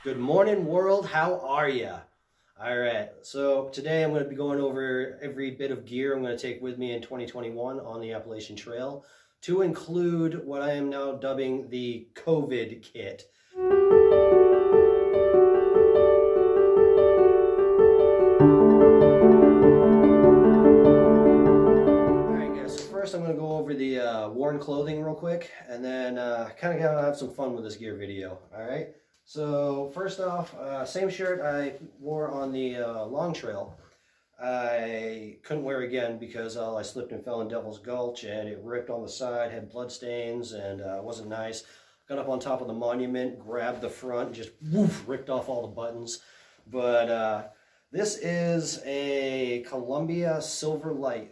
Good morning, world. How are ya? All right, so today I'm going to be going over every bit of gear I'm going to take with me in 2021 on the Appalachian Trail, to include what I am now dubbing the COVID kit. First, I'm going to go over the worn clothing real quick, and then kind of gonna have some fun with this gear video. All right. So first off, same shirt I wore on the long trail. I couldn't wear again because I slipped and fell in Devil's Gulch, and it ripped on the side, had blood stains, and wasn't nice. Got up on top of the monument, grabbed the front, and just woof, ripped off all the buttons. But this is a Columbia Silverlight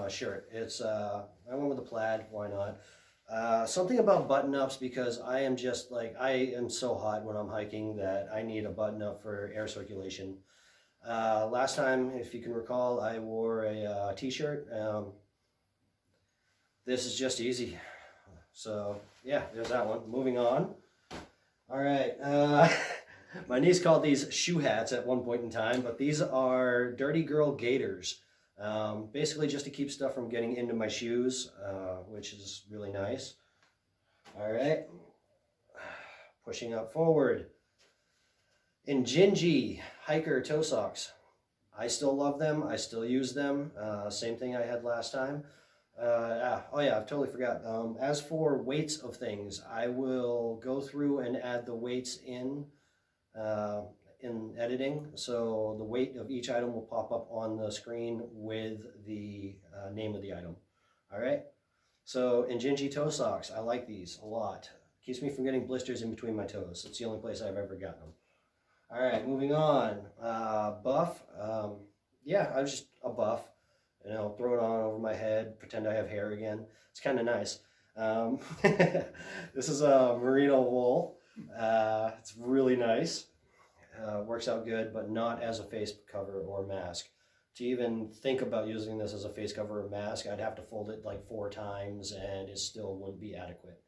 shirt. It's I went with the plaid, why not? Something about button-ups, because I am just like, I am so hot when I'm hiking that I need a button-up for air circulation. Last time, if you can recall, I wore a t-shirt. This is just easy. So yeah, there's that one. Moving on. All right. My niece called these shoe hats at one point in time, but these are Dirty Girl Gators. Basically just to keep stuff from getting into my shoes, which is really nice. All right, pushing up forward. Injinji hiker toe socks. I still love them. I still use them. Same thing I had last time. Oh yeah, I've totally forgot. As for weights of things, I will go through and add the weights in editing, so the weight of each item will pop up on the screen with the name of the item. All right, so Injinji toe socks, I like these a lot. Keeps me from getting blisters in between my toes. It's the only place I've ever gotten them. All right, moving on. Buff. Yeah, I was just a buff, you know, throw it on over my head, pretend I have hair again. It's kind of nice. This is a merino wool. It's really nice. Works out good, but not as a face cover or mask. To even think about using this as a face cover or mask, I'd have to fold it like 4 times, and it still wouldn't be adequate.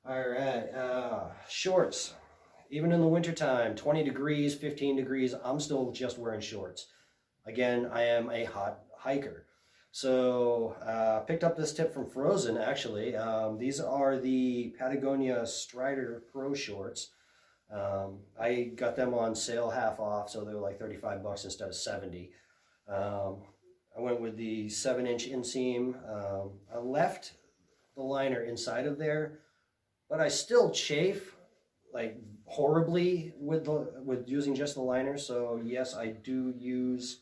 All right, shorts. Even in the wintertime, 20 degrees, 15 degrees, I'm still just wearing shorts. Again, I am a hot hiker. So picked up this tip from Frozen, actually. These are the Patagonia Strider Pro shorts. I got them on sale half off, so they were like 35 bucks instead of 70. I went with the 7-inch inseam. I left the liner inside of there, but I still chafe like horribly with using just the liner. So yes, I do use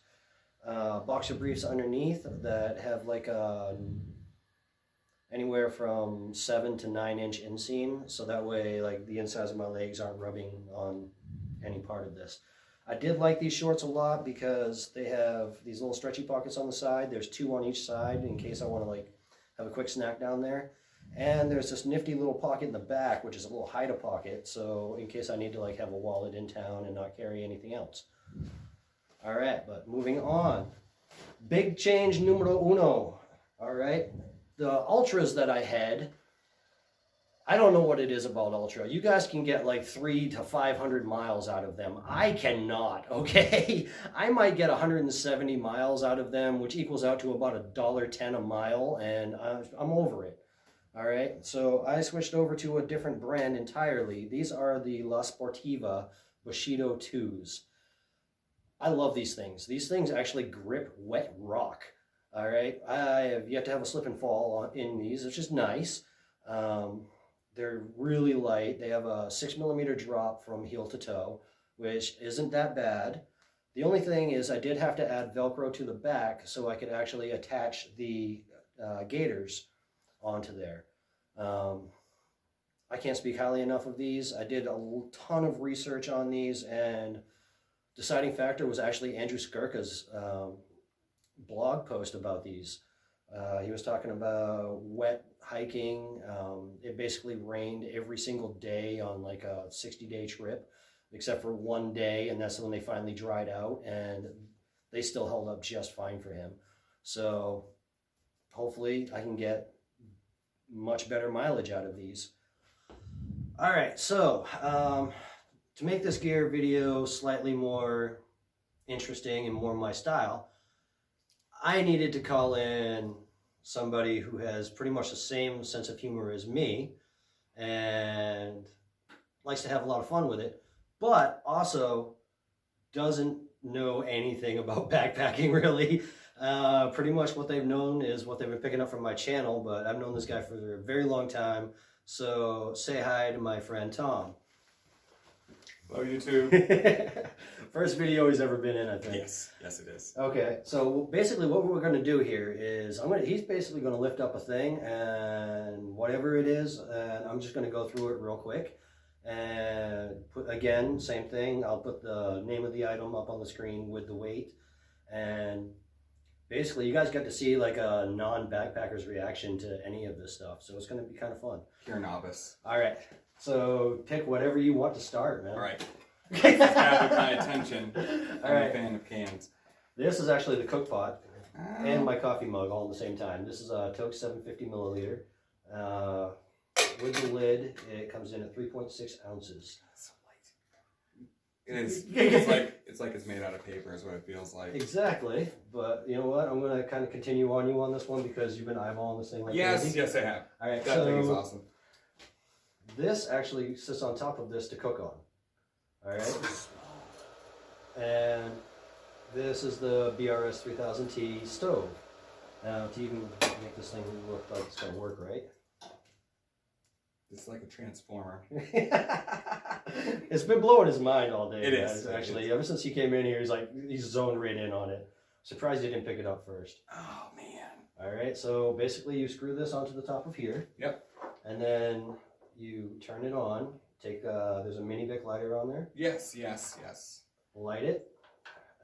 boxer briefs underneath that have like a anywhere from 7 to 9-inch inseam, so that way like the insides of my legs aren't rubbing on any part of this. I did like these shorts a lot because they have these little stretchy pockets on the side. There's 2 on each side in case I want to like have a quick snack down there. And there's this nifty little pocket in the back, which is a little hide-a pocket, so in case I need to like have a wallet in town and not carry anything else. All right, but moving on. Big change numero uno. All right. The Ultras that I had, I don't know what it is about Ultra. You guys can get like 300 to 500 miles out of them. I cannot, okay? I might get 170 miles out of them, which equals out to about $1.10 a mile, and I'm over it. All right, so I switched over to a different brand entirely. These are the La Sportiva Bushido 2s. I love these things. These things actually grip wet rock. All right, I have yet to have a slip and fall in these, which is nice. They're really light. They have a 6mm drop from heel to toe, which isn't that bad. The only thing is I did have to add Velcro to the back so I could actually attach the Gators onto there. I can't speak highly enough of these. I did a ton of research on these, and deciding factor was actually Andrew Skurka's blog post about these. He was talking about wet hiking. It basically rained every single day on like a 60-day trip, except for one day, and that's when they finally dried out, and they still held up just fine for him. So hopefully I can get much better mileage out of these. All right, so to make this gear video slightly more interesting and more my style, I needed to call in somebody who has pretty much the same sense of humor as me and likes to have a lot of fun with it, but also doesn't know anything about backpacking really. Pretty much what they've known is what they've been picking up from my channel, but I've known this guy for a very long time. So say hi to my friend Tom. Hello, YouTube. First video he's ever been in, I think. Yes, yes it is. Okay, so basically what we're going to do here is he's basically going to lift up a thing and whatever it is, and I'm just going to go through it real quick. And again, same thing, I'll put the name of the item up on the screen with the weight. And basically you guys get to see like a non-backpacker's reaction to any of this stuff. So it's going to be kind of fun. You're a novice. All right, so pick whatever you want to start, man. All right. Have my attention. All I'm right. a fan of cans. This is actually the cook pot and my coffee mug all at the same time. This is a Toke 750 milliliter. With the lid, it comes in at 3.6 ounces. That's so light. It is. It's like it's made out of paper is what it feels like. Exactly. But you know what? I'm going to kind of continue on you on this one because you've been eyeballing this thing like crazy. Yes, I have. All right, that thing is awesome. This actually sits on top of this to cook on. All right. And this is the BRS 3000T stove. Now, to even make this thing look like it's going to work right. It's like a transformer. It's been blowing his mind all day. It is. Actually, ever since he came in here, he's zoned right in on it. Surprised he didn't pick it up first. Oh, man. All right, so basically you screw this onto the top of here. Yep. And then you turn it on. There's a Minivic lighter on there. Yes. Light it,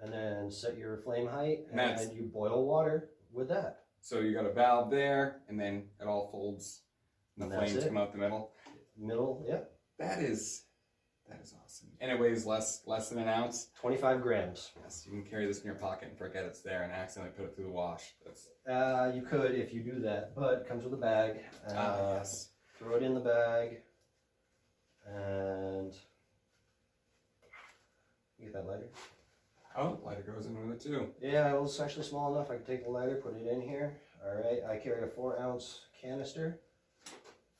and then set your flame height, and you boil water with that. So you got a valve there, and then it all folds, and the flames come out the middle. Middle, yep. That is awesome. And it weighs less than an ounce. 25 grams. Yes, you can carry this in your pocket and forget it's there and accidentally put it through the wash. You could if you do that, but it comes with a bag. Yes. Throw it in the bag, and you get that lighter. Oh, lighter goes in with it too. Yeah, well, it's actually small enough. I can take the lighter, put it in here. All right, I carry a 4-ounce canister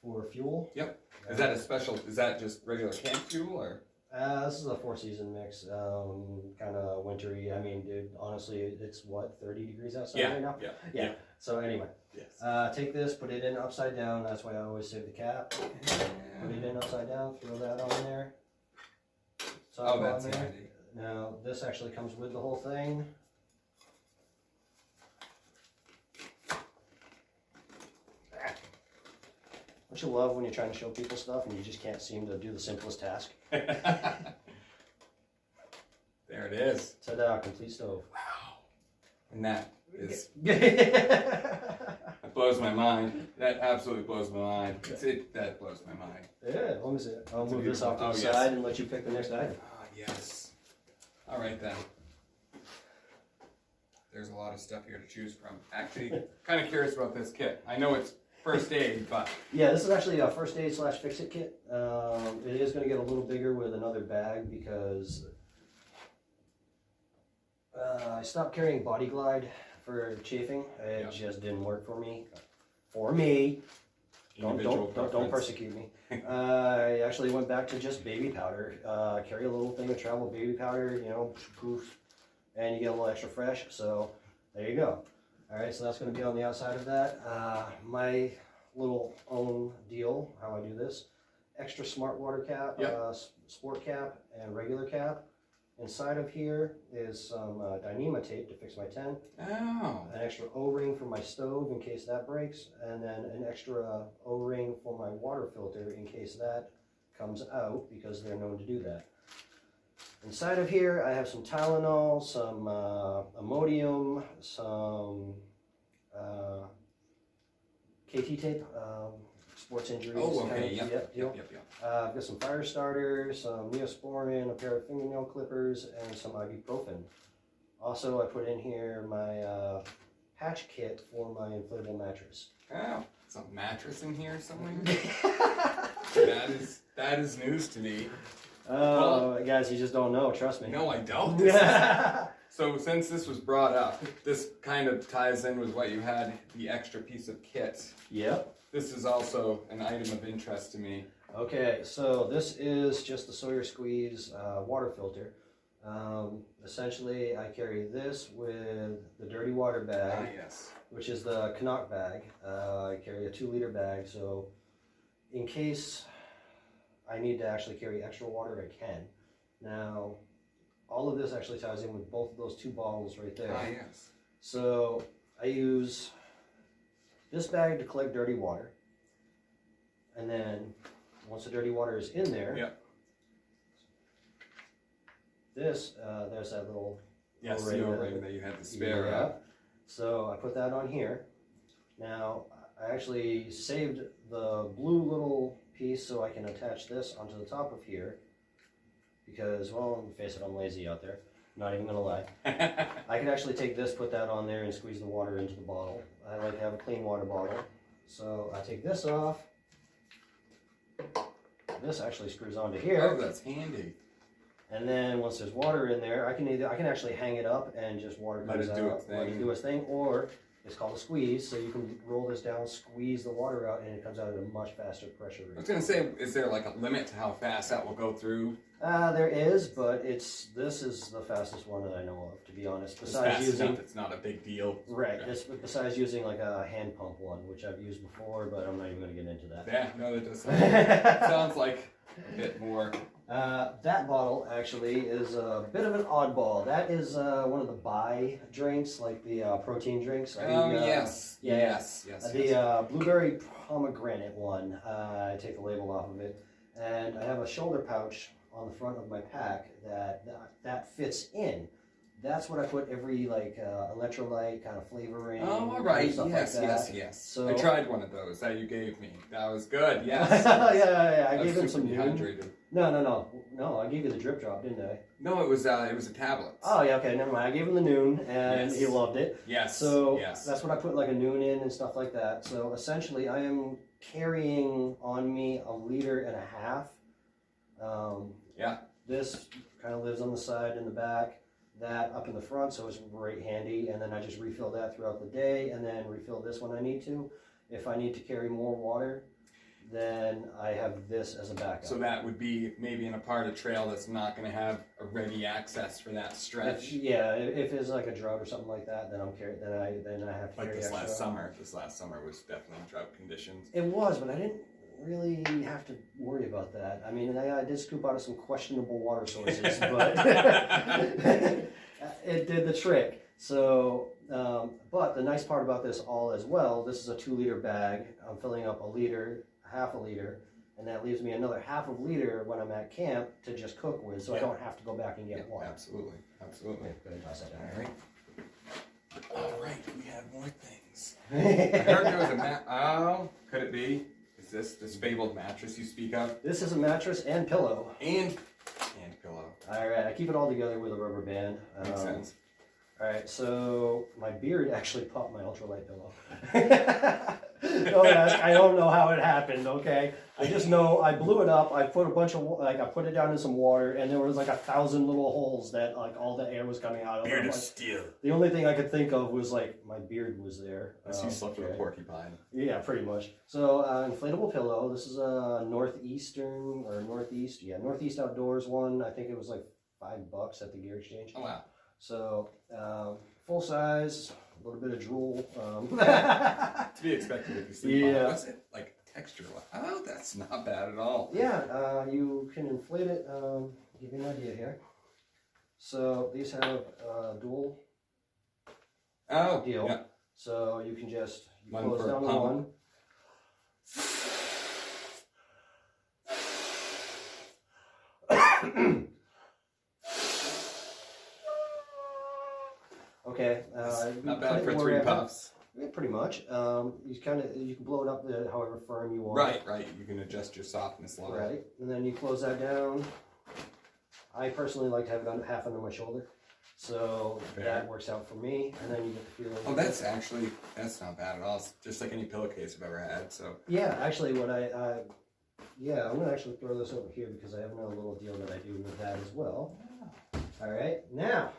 for fuel. Yep. Is that a special? Is that just regular canned fuel or? This is a 4-season mix, kind of wintry. I mean, dude, honestly, it's what, 30 degrees outside right now? Yeah. So anyway, yes. Take this, put it in upside down. That's why I always save the cap. Put it in upside down. Throw that on there. Oh, that's handy. Now this actually comes with the whole thing. Don't you love when you're trying to show people stuff and you just can't seem to do the simplest task? There it is. Ta-da, complete stove. Wow. And that is... That blows my mind. That absolutely blows my mind. That blows my mind. Yeah, let me see it. I'll move this off to the side and let you pick the next item. Ah, yes. All right, then. There's a lot of stuff here to choose from. Actually, kind of curious about this kit. I know it's first aid, but... Yeah, this is actually a first aid / fix-it kit. It is going to get a little bigger with another bag because I stopped carrying Body Glide for chafing. It just didn't work for me. Don't persecute me. I actually went back to just baby powder. Carry a little thing of travel baby powder, you know, poof, and you get a little extra fresh. So there you go. All right, so that's going to be on the outside of that. My little own deal, how I do this: extra smart water cap, sport cap, and regular cap. Inside of here is some Dyneema tape to fix my tent. Oh. An extra O-ring for my stove in case that breaks, and then an extra O-ring for my water filter in case that comes out, because they're known to do that. Inside of here, I have some Tylenol, some Imodium, some KT tape, sports injuries. Oh, okay. Yep. I've got some fire starters, some Neosporin, a pair of fingernail clippers, and some ibuprofen. Also, I put in here my patch kit for my inflatable mattress. Oh, some mattress in here somewhere? That is news to me. Oh, guys, you just don't know. Trust me. No, I don't. So since this was brought up, this kind of ties in with what you had, the extra piece of kit. Yep. This is also an item of interest to me. Okay, so this is just the Sawyer Squeeze water filter. Essentially, I carry this with the dirty water bag, Yes. which is the Canuck bag. I carry a 2-liter bag, so in case I need to actually carry extra water, I can. Now, all of this actually ties in with both of those 2 bottles right there. Yes. So I use this bag to collect dirty water, and then once the dirty water is in there, Yep. this there's that little Yes, ring the O-ring that you had to spare. Yeah. So I put that on here. Now I actually saved the blue little piece so I can attach this onto the top of here because, well, face it, I'm lazy out there. Not even gonna lie. I can actually take this, put that on there, and squeeze the water into the bottle. I like to have a clean water bottle. So I take this off. This actually screws onto here. Oh, that's handy. And then once there's water in there, I can actually hang it up and just water Let comes it out, do its let it thing. do its thing, or it's called a squeeze, so you can roll this down, squeeze the water out, and it comes out at a much faster pressure I was rate. gonna say, is there like a limit to how fast that will go through? There is, but this is the fastest one that I know of, to be honest. It's Besides fast using enough, it's not a big deal. right, Yeah. besides using like a hand pump one, which I've used before, but I'm not even going to get into that. Yeah, no, that does sounds like a bit more. That bottle actually is a bit of an oddball. That is one of the buy drinks, like the protein drinks. Yes. Yeah, Yes. The blueberry pomegranate one. I take the label off of it, and I have a shoulder pouch on the front of my pack that fits in. That's what I put every electrolyte kind of flavoring. Oh, all right. Stuff Yes, like that. yes. So I tried one of those that you gave me. That was good. Yes. yeah. I gave him was some super noon. dehydrated. No. I gave you the drip drop, didn't I? No, it was a tablet. Oh yeah, okay, never mind. I gave him the noon, and Yes. he loved it. Yes. So yes. that's what I put like a noon in and stuff like that. So essentially, I am carrying on me 1.5 liters. Yeah. This kind of lives on the side and the back. That up in the front, so it's very handy. And then I just refill that throughout the day, and then refill this when I need to. If I need to carry more water, then I have this as a backup. So that would be maybe in a part of trail that's not going to have a ready access for that stretch. If it's like a drought or something like that, then I'm carrying. Then I have to Like carry this extra. last summer. This last summer was definitely drought conditions. It was, but I didn't really have to worry about that. I mean, I did scoop out of some questionable water sources, but it did the trick. So, but the nice part about this all as well, this is a 2-liter bag. I'm filling up 1 liter, half a liter, and that leaves me another half a liter when I'm at camp to just cook with, so I don't have to go back and get water. Absolutely. Absolutely. Go ahead and toss that down. All right. All right, we have more things. I heard there was a oh, could it be? Is this fabled mattress you speak of? This is a mattress and pillow. And pillow. All right, I keep it all together with a rubber band. Makes sense. All right, so my beard actually popped my ultralight pillow. Don't ask, I don't know how it happened, okay? I just know I blew it up, I put a bunch of, I put it down in some water, and there was like 1,000 little holes that all the air was coming out of. Beard I'm of like, steel. the only thing I could think of was my beard was there. You slept with a porcupine. Yeah, pretty much. So, inflatable pillow. This is a Northeast Outdoors one. I think it was like $5 at the gear exchange. Oh, wow. So, full size, a little bit of drool. To be expected if you sleep on it. Yeah. What's it like texture? Oh, that's not bad at all. Yeah, you can inflate it. Give you an idea here. So these have dual deal. Yeah. So you can just One close per down pump. one. Okay, Not put bad it for 3 wherever. puffs. Yeah, pretty much. You can blow it up however firm you want. Right. You can adjust your softness level. Right, and then you close that down. I personally like to have it half under my shoulder, so Fair. that works out for me. And then you get the feeling. Oh, that's not bad at all. It's just like any pillowcase I've ever had. So Yeah, actually, what I yeah, I'm gonna actually throw this over here because I have another little deal that I do with that as well. All right, now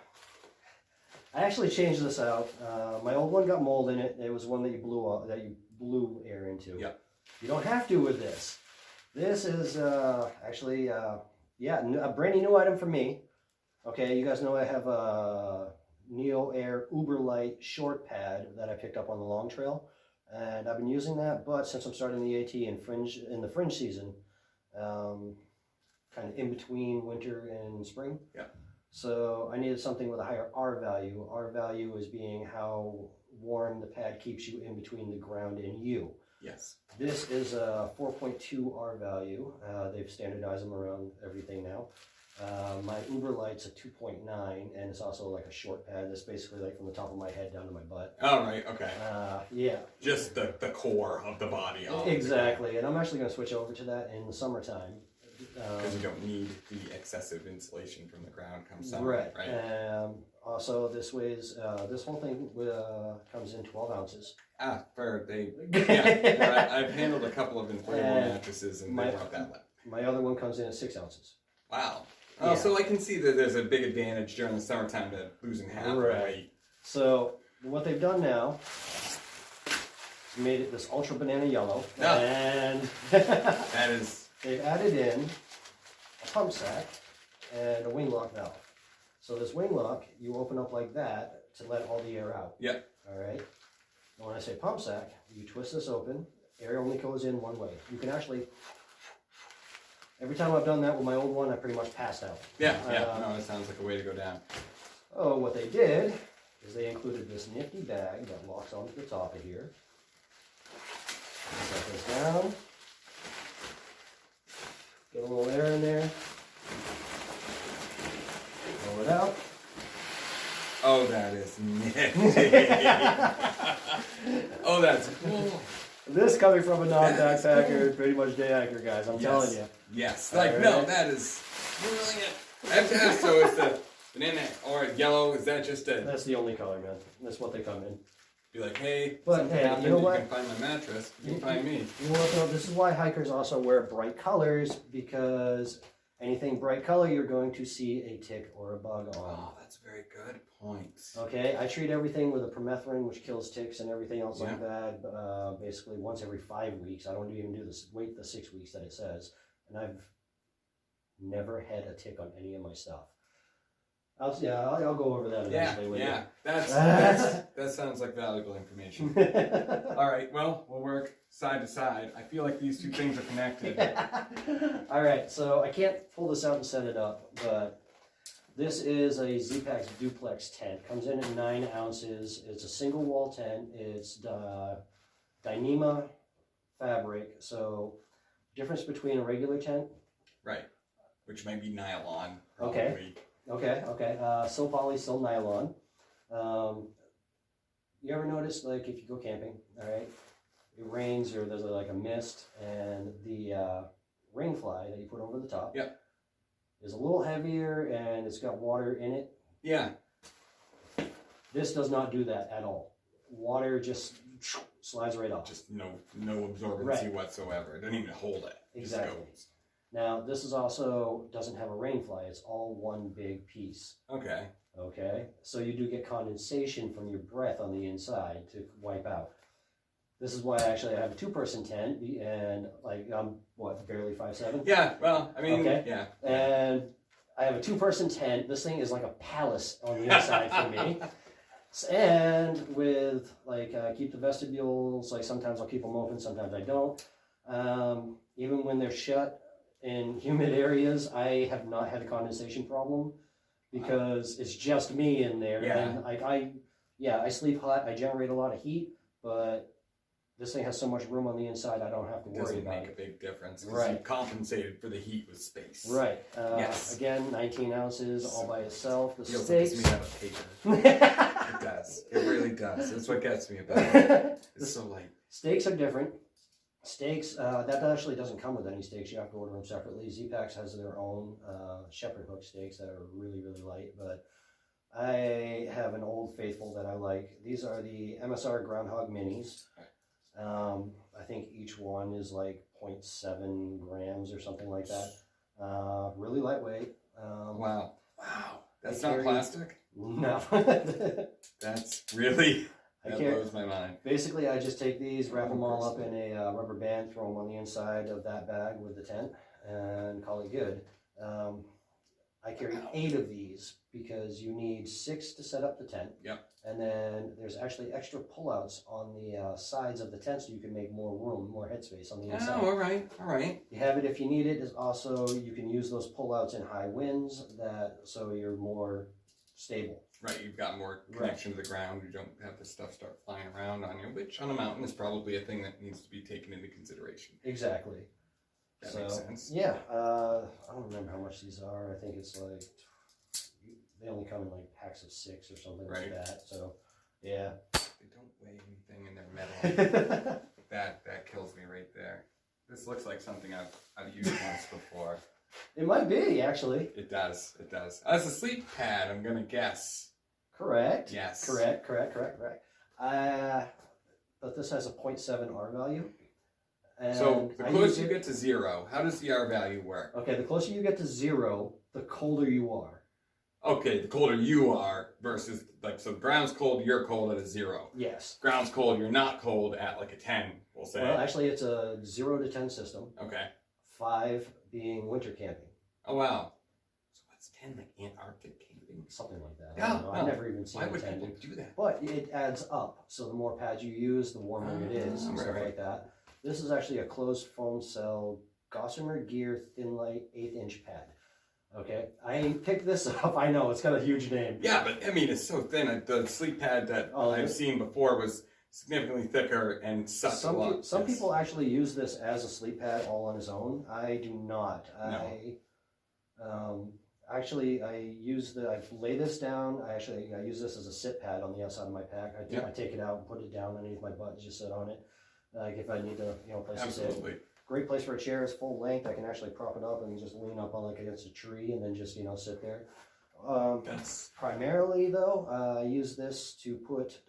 I actually changed this out. My old one got mold in it. It was one that you blew air into. Yep. You don't have to with this. This is actually yeah, a brand new item for me. Okay, you guys know I have a NeoAir Light short pad that I picked up on the long trail, and I've been using that. But since I'm starting the AT in the fringe season, kind of in between winter and spring. Yeah. So I needed something with a higher R value. R value is being how warm the pad keeps you in between the ground and you. Yes. This is a 4.2 R value. They've standardized them around everything now. My Light's a 2.9, and it's also like a short pad that's basically like from the top of my head down to my butt. Oh, right, okay. Yeah. Just the core of the body. Exactly, and I'm actually going to switch over to that in the summertime. Because you don't need the excessive insulation from the ground come summer. Right. Also, this weighs, this whole thing comes in 12 ounces. Ah, fair. Yeah, I've handled a couple of inflatable mattresses and they weren't that light. My other one comes in at 6 ounces. Wow. Oh, yeah. So I can see that there's a big advantage during the summertime to losing half the weight. So what they've done now is made it this ultra banana yellow. Oh. And that is... They've added in a pump sack and a wing lock valve. So this wing lock, you open up like that to let all the air out. Yep. All right. And when I say pump sack, you twist this open. Air only goes in one way. You can actually... Every time I've done that with my old one, I pretty much passed out. Yeah, no, it sounds like a way to go down. Oh, what they did is they included this nifty bag that locks onto the top of here. Set this down. Get a little air in there. Roll it out. Oh, that is nifty. Oh, that's cool. This coming from a non-backpacker, pretty much day anchor, guys. I'm telling you. Yes. Like, no, that is brilliant. I have to ask, so is the banana or yellow, is that just a... That's the only color, man. That's what they come in. Be like, hey, but hey, you know what? You can find my mattress. You can find me. You know what, though? This is why hikers also wear bright colors, because anything bright color, you're going to see a tick or a bug on. Oh, that's a very good point. Okay, I treat everything with a permethrin, which kills ticks and everything else like that, basically once every 5 weeks. I don't even do this, wait the 6 weeks that it says. And I've never had a tick on any of my stuff. I'll go over that eventually with you. That sounds like valuable information. All right, well, we'll work side to side. I feel like these two things are connected. All right, so I can't pull this out and set it up, but this is a Zpacks Duplex tent. Comes in at 9 ounces. It's a single wall tent. It's Dyneema fabric. So difference between a regular tent. Right, which might be nylon, probably. Okay. Still poly, still nylon. You ever notice, like, if you go camping, all right, it rains or there's like a mist, and the rain fly that you put over the top is a little heavier and it's got water in it. Yeah. This does not do that at all. Water just slides right off. Just no absorbency whatsoever. It doesn't even hold it. Exactly. Just goes. Now, this is also doesn't have a rain fly. It's all one big piece. Okay. Okay. So you do get condensation from your breath on the inside to wipe out. This is why actually I have a 2-person tent, and like I'm barely 5'7". Yeah. Well, I mean, yeah. And I have a 2-person tent. This thing is like a palace on the inside for me. And with like keep the vestibules. Like sometimes I'll keep them open, sometimes I don't. Even when they're shut in humid areas, I have not had a condensation problem because it's just me in there. Yeah. And like I sleep hot. I generate a lot of heat, but this thing has so much room on the inside, I don't have to worry about it. Doesn't make a big difference because you compensated for the heat with space. Right. Again, 19 ounces all by itself. The feels steaks. Like it's made out of paper. It does. It really does. That's what gets me about it. It's so light. Steaks are different. Steaks, that actually doesn't come with any steaks. You have to order them separately. Zpacks has their own shepherd hook steaks that are really, really light, but I have an Old Faithful that I like. These are the SPR Groundhog Minis. I think each one is like 0.7 grams or something like that. Really lightweight. Wow. That's not plastic? No. That's really, that blows my mind. Basically, I just take these, wrap them all up in a rubber band, throw them on the inside of that bag with the tent, and call it good. I carry 8 of these because you need 6 to set up the tent. Yep. And then there's actually extra pullouts on the sides of the tent so you can make more room, more headspace on the inside. Oh, all right. You have it if you need it. Is also you can use those pullouts in high winds so you're more stable. Right, you've got more connection to the ground. You don't have the stuff start flying around on you, which on a mountain is probably a thing that needs to be taken into consideration. Exactly. That makes sense. Yeah, I don't remember how much these are. I think it's like, they only come in like packs of 6 or something like that. So, yeah. They don't weigh anything in their metal. that kills me right there. This looks like something I've used once before. It might be, actually. It does. As a sleep pad, I'm going to guess. Correct. Yes. Correct. But this has a 0.7 R value. And so the closer you get to 0, how does the R value work? Okay, the closer you get to 0, the colder you are. Okay, the colder you are versus, like, so ground's cold, you're cold at a 0. Yes. Ground's cold, you're not cold at like a 10, we'll say. Well, actually, it's a 0 to 10 system. Okay. 5 being winter camping. Oh, wow. So what's 10, like Antarctic camping? Something like that. Yeah, I've never even seen why would 10. people do that? But it adds up. So the more pads you use, the warmer it is, and stuff like that. This is actually a closed foam cell Gossamer Gear Thin Light 1/8 inch pad. Okay, I picked this up. I know it's got a huge name. Yeah, but I mean, it's so thin. The sleep pad that I've seen before was significantly thicker and sucked a lot. Some people actually use this as a sleep pad all on its own. I do not. No. I lay this down. I use this as a sit pad on the outside of my pack. I take it out and put it down underneath my butt and just sit on it. Like if I need to, place to sit. Great place for a chair. It's full length. I can actually prop it up and just lean up on against a tree and then just sit there. Primarily though, I use this to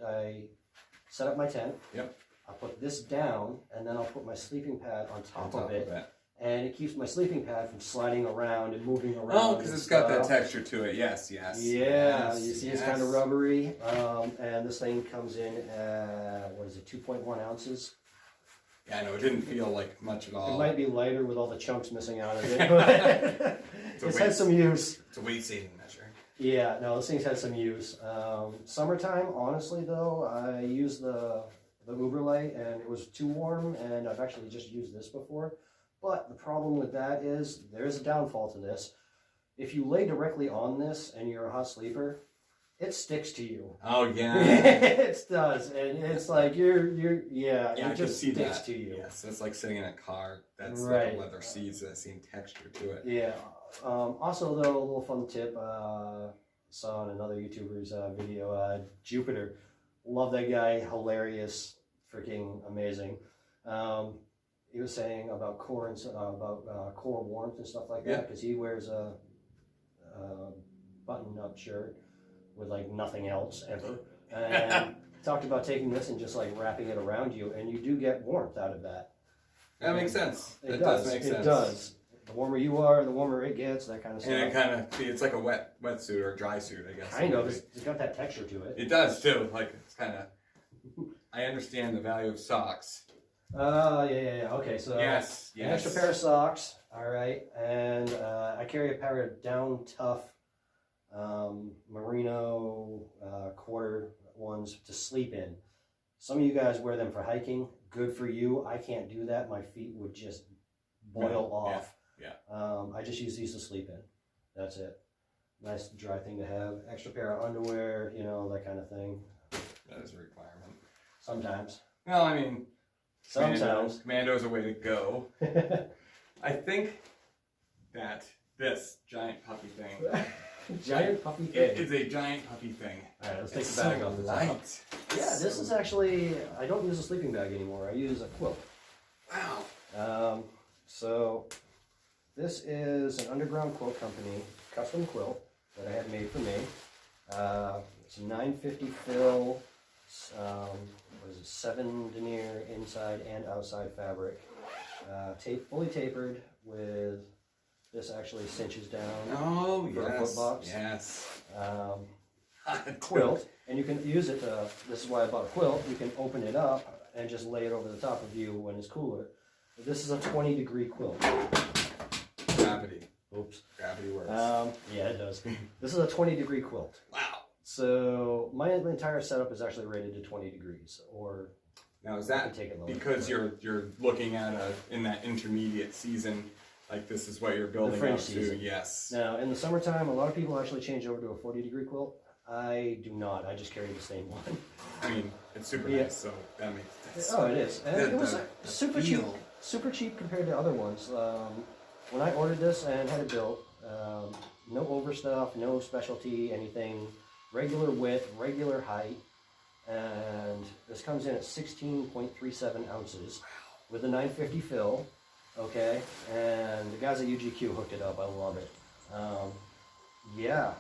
I set up my tent. Yep. I'll put this down and then I'll put my sleeping pad on top of it. And it keeps my sleeping pad from sliding around and moving around. Oh, because it's got that texture to it. Yes. Yeah, you see it's kind of rubbery. And this thing comes in at, 2.1 ounces? Yeah, I know. It didn't feel like much at all. It might be lighter with all the chunks missing out of it, but it's had some use. It's a weight-saving measure. Yeah, no, this thing's had some use. Summertime, honestly, though, I used the Uberlight, and it was too warm, and I've actually just used this before. But the problem with that is there's a downfall to this. If you lay directly on this and you're a hot sleeper, it sticks to you. Oh yeah, it does, and it's like it just sticks to you. Yes, it's like sitting in a car that's like leather seats, that same texture to it. Yeah. Also, though, a little fun tip. Saw on another YouTuber's video. Jupiter, love that guy. Hilarious, freaking amazing. He was saying about core warmth and stuff like that because he wears a button-up shirt with like nothing else ever, and talked about taking this and just like wrapping it around you, and you do get warmth out of that. That makes sense. It does make sense. It does. The warmer you are, the warmer it gets. That kind of stuff. And it's like a wetsuit or a dry suit, I guess. Kind of. It's got that texture to it. It does too. Like it's kind of. I understand the value of socks. Yeah. Okay, so an extra pair of socks. All right, and I carry a pair of down tough merino quarter ones to sleep in. Some of you guys wear them for hiking. Good for you. I can't do that. My feet would just boil off. Yeah. I just use these to sleep in. That's it. Nice dry thing to have. Extra pair of underwear, that kind of thing. That is a requirement. Sometimes. Well, I mean, sometimes. Commando's a way to go. I think that this giant puppy thing. Giant puppy thing. It is a giant puppy thing. All right, let's take the bag off the top. Yeah, this is actually, I don't use a sleeping bag anymore. I use a quilt. Wow. So this is an underground quilt company, custom quilt that I had made for me. It's a 950 fill, 7 denier inside and outside fabric. fully tapered with this actually cinches down. Oh, for a yes. foot box. Yes. Quilt, and you can use it. This is why I bought a quilt. You can open it up and just lay it over the top of you when it's cooler. This is a 20-degree quilt. Gravity. Oops. Gravity works. Yeah, it does. This is a 20-degree quilt. Wow. So my entire setup is actually rated to 20 degrees, or Now is that take it lower. because you're looking at in that intermediate season, like this is what you're building fringe up to? season. Yes. Now in the summertime, a lot of people actually change over to a 40-degree quilt. I do not. I just carry the same one. I mean, it's super Yeah. nice, so that makes sense. Oh, it is. And it was the super cheap. feel. Super cheap compared to other ones. When I ordered this and had it built, no overstuff, no specialty, anything. Regular width, regular height, and this comes in at 16.37 ounces with a 950 fill. Okay, and the guys at UGQ hooked it up. I love it. Yeah,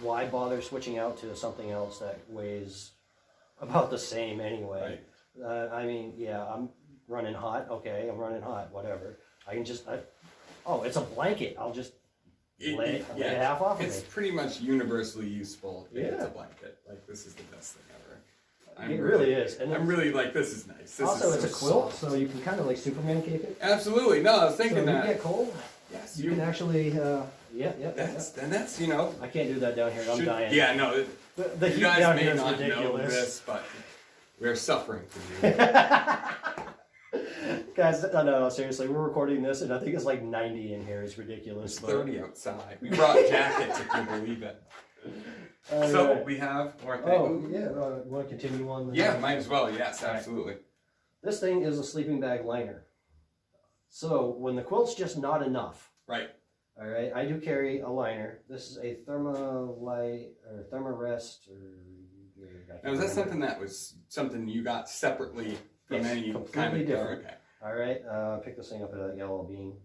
why bother switching out to something else that weighs about the same anyway? Right. I mean, yeah, I'm running hot. Okay, I'm running hot. Whatever. I can just. Oh, it's a blanket. I'll just lay half off of It's me. pretty much universally useful. If It's Yeah. a blanket. Like this is the best thing ever. It really is. And I'm really like, this is nice. This also, is it's so a quilt, soft. so you can kind of like Superman cape it. Absolutely. No, I was So thinking when that. you get cold, Yes, you can actually. That's you know. I can't do that down here. I'm dying. Yeah, no. The You heat guys down may here is not know ridiculous. this, but we're suffering for you. Guys, no, seriously, we're recording this, and I think it's like 90 in here. It's ridiculous. It's but- 30 outside. We brought jackets, if you believe it. So Alright. we have more things. Oh, yeah. You want to continue on? Yeah, might as well. Yes, Alright. absolutely. This thing is a sleeping bag liner. So when the quilt's just not enough. Right. All right, I do carry a liner. This is a Thermalite or Thermarest or. Now, is that something you got separately from Yes, any completely kind of different. Okay. All right, pick this thing up at a Yellow Bean.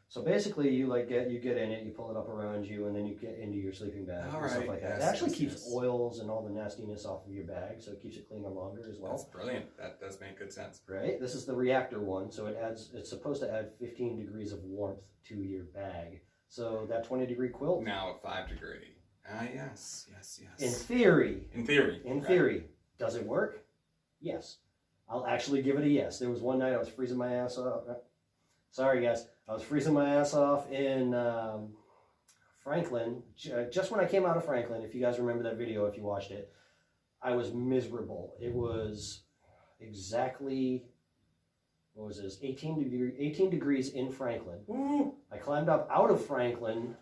So basically, you get in it, you pull it up around you, and then you get into your sleeping bag All and stuff right, like that. yes, It actually yes, keeps yes. oils and all the nastiness off of your bag, so it keeps it cleaner longer as well. That's brilliant. That does make good sense. Right. This is the reactor one, so it's supposed to add 15 degrees of warmth to your bag. So that 20-degree quilt. Now at 5 degree. Ah, yes. In theory. In theory. In right. theory, does it work? Yes. I'll actually give it a yes. There was one night I was freezing my ass off. Sorry, guys. I was freezing my ass off in Franklin. Just when I came out of Franklin, if you guys remember that video, if you watched it, I was miserable. It was exactly, what was this, 18 degrees in Franklin. Woo. I climbed up out of Franklin,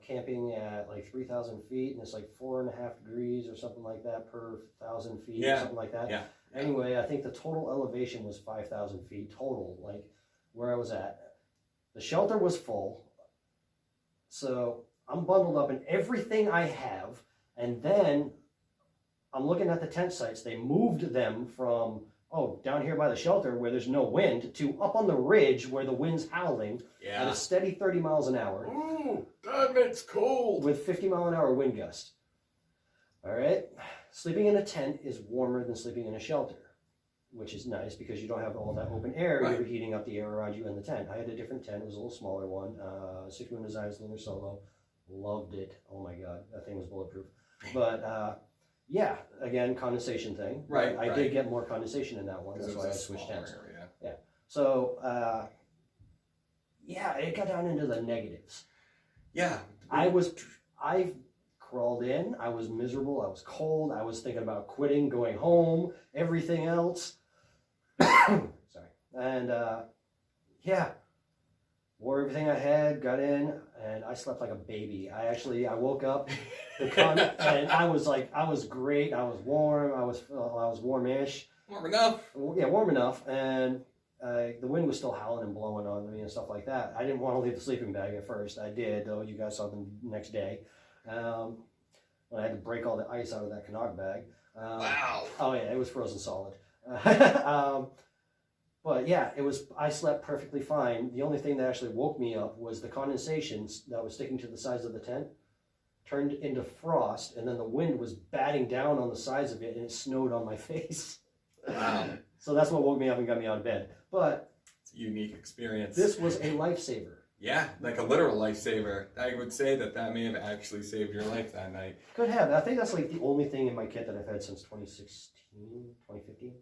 camping at like 3,000 feet, and it's like 4.5 degrees or something like that per 1,000 feet, or something like that. Yeah. Anyway, I think the total elevation was 5,000 feet total, like where I was at. The shelter was full, so I'm bundled up in everything I have, and then I'm looking at the tent sites. They moved them from, down here by the shelter where there's no wind, to up on the ridge where the wind's howling at a steady 30 miles an hour. Ooh, that makes cold. With 50-mile-an-hour wind gusts. All right, sleeping in a tent is warmer than sleeping in a shelter, which is nice because you don't have all that open air. Right. You're heating up the air around you in the tent. I had a different tent. It was a little smaller one. 6 Moon Designs Lunar Solo. Loved it. Oh my God, that thing was bulletproof. But yeah, again, condensation thing. Right, I right. did get more condensation in that one. That's It why I was a switched smaller tents. area. Yeah. So yeah, it got down into the negatives. Yeah. I crawled in. I was miserable. I was cold. I was thinking about quitting, going home, everything else. Sorry. And yeah, wore everything I had, got in, and I slept like a baby. I woke up, and I was great. I was warm. I was warmish. Warm enough. Yeah, warm enough. And the wind was still howling and blowing on me and stuff like that. I didn't want to leave the sleeping bag at first. I did, though. You guys saw the next day. When I had to break all the ice out of that Canuck bag. Wow. Oh yeah, it was frozen solid. But yeah, I slept perfectly fine. The only thing that actually woke me up was the condensation that was sticking to the sides of the tent turned into frost, and then the wind was batting down on the sides of it, and it snowed on my face. Wow. So that's what woke me up and got me out of bed. But unique experience. This was a lifesaver. Yeah, like a literal lifesaver. I would say that may have actually saved your life that night. Could have. I think that's like the only thing in my kit that I've had since 2015.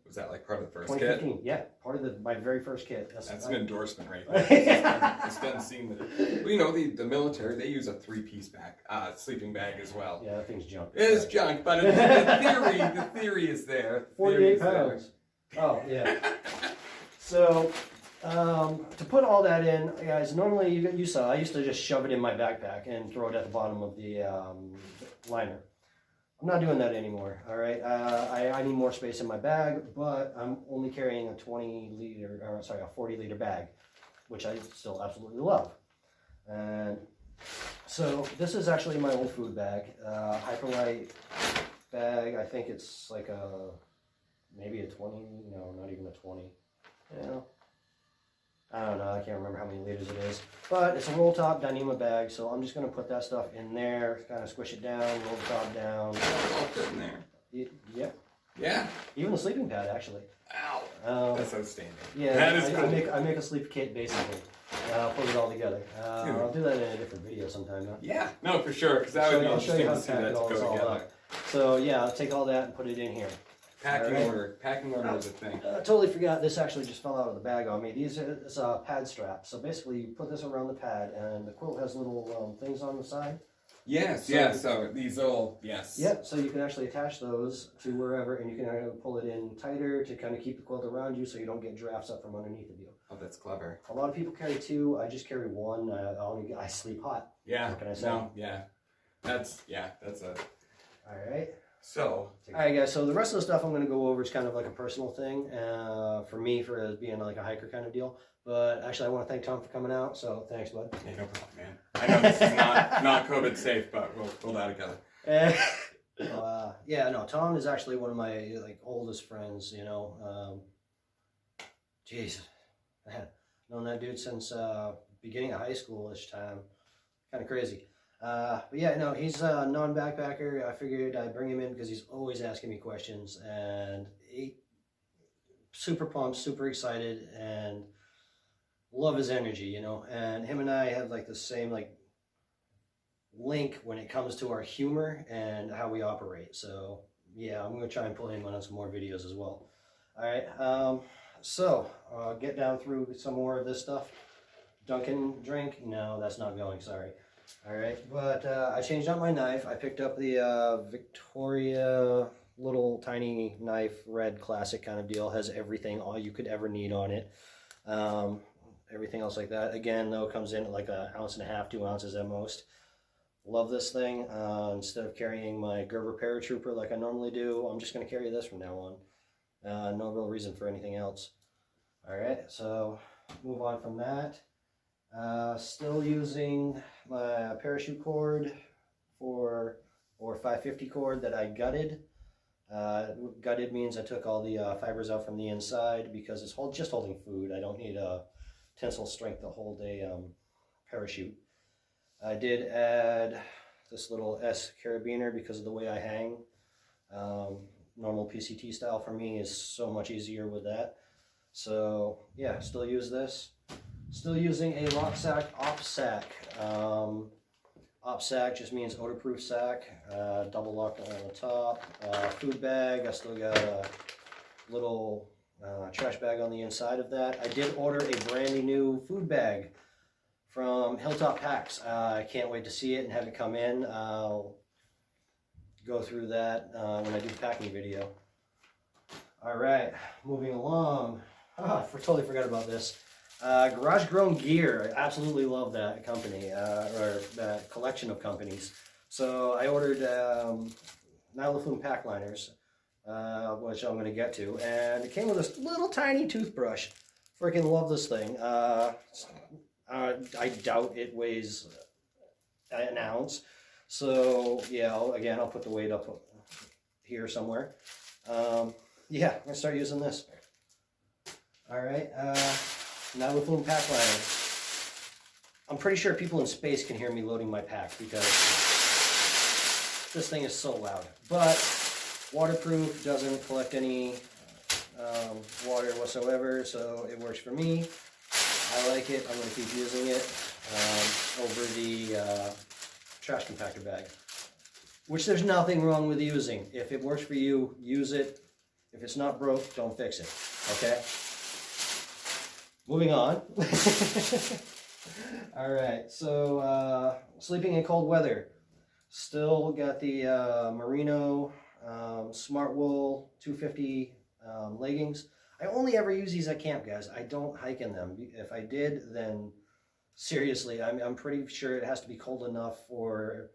Was that like part of the first kit? 2015, yeah. Part of my very first kit. That's an endorsement right there. This doesn't seem that... Well, you know, the military, they use a 3-piece bag, sleeping bag as well. Yeah, that thing's junk. It is junk, but the theory is there. 48 pounds. Oh, yeah. So... to put all that in, guys, normally you saw, I used to just shove it in my backpack and throw it at the bottom of the liner. I'm not doing that anymore, all right? I need more space in my bag, but I'm only carrying a 40-liter bag, which I still absolutely love. And so this is actually my old food bag, Hyperlite Bag. I think it's like maybe a 20, no, not even a 20, I don't know, I can't remember how many liters it is. But it's a roll top Dyneema bag, so I'm just going to put that stuff in there, kind of squish it down, roll the top down. All fit in there. Yeah. Yeah. Even the sleeping pad, actually. Ow. That's outstanding. Yeah, that is cool. I make a sleep kit, basically. I'll put it all together. I'll do that in a different video sometime. Huh? Yeah, no, for sure, because that would be interesting to see that go together. So yeah, I'll take all that and put it in here. Packing order is a thing. I totally forgot, this actually just fell out of the bag on me. These is a pad strap. So basically you put this around the pad and the quilt has little things on the side. Yes, so these little, yes. Yep, so you can actually attach those to wherever and you can pull it in tighter to kind of keep the quilt around you so you don't get drafts up from underneath of you. Oh, that's clever. A lot of people carry 2, I just carry 1. I sleep hot. Yeah. What can I say? No, yeah. That's a... Alright. So, alright guys, so the rest of the stuff I'm going to go over is kind of like a personal thing for me, for being like a hiker kind of deal. But actually I want to thank Tom for coming out, so thanks, bud. Yeah, no problem, man. I know this is not COVID safe, but we'll pull that together. Yeah, no, Tom is actually one of my oldest friends, Jeez, I had known that dude since beginning of high school-ish time. Kind of crazy. But yeah, no, he's a non-backpacker. I figured I'd bring him in because he's always asking me questions, and he super pumped, super excited, and love his energy, and him and I have like the same link when it comes to our humor and how we operate. So yeah, I'm gonna try and pull him on some more videos as well. All right, so get down through some more of this stuff. Dunkin' drink? No, that's not going, sorry. All right, but I changed out my knife. I picked up the Victoria little tiny knife, red classic kind of deal. Has everything, all you could ever need on it. Everything else like that. Again, though, comes in at like 1.5 ounces, 2 ounces at most. Love this thing. Instead of carrying my Gerber Paratrooper like I normally do, I'm just going to carry this from now on. No real reason for anything else. All right, so move on from that. Still using my parachute cord or 550 cord that I gutted. Gutted means I took all the fibers out from the inside because it's just holding food. I don't need a tensile strength to hold a parachute. I did add this little S carabiner because of the way I hang. Normal PCT style for me is so much easier with that. So yeah, still use this. Still using a lock sack op sack. Op sack just means odor-proof sack. Double locked on the top. Food bag. I still got a little trash bag on the inside of that. I did order a brand new food bag from Hilltop Packs. I can't wait to see it and have it come in. I'll go through that when I do the packing video. All right, moving along. I totally forgot about this. Garage Grown Gear. I absolutely love that company, or that collection of companies. So I ordered Nylofoon pack liners, which I'm going to get to, and it came with this little tiny toothbrush. Freaking love this thing. I doubt it weighs an ounce. So yeah, I'll put the weight up here somewhere. Yeah, I'm going to start using this. All right. Nylofoon pack liner. I'm pretty sure people in space can hear me loading my pack because this thing is so loud. But waterproof, doesn't collect any water whatsoever, so it works for me. I like it. I'm going to keep using it over the trash compactor bag, which there's nothing wrong with using. If it works for you, use it. If it's not broke, don't fix it. Okay? Moving on. All right, so sleeping in cold weather. Still got the Merino Smart Wool 250 leggings. I only ever use these at camp, guys. I don't hike in them. If I did, then seriously, I'm pretty sure it has to be cold enough for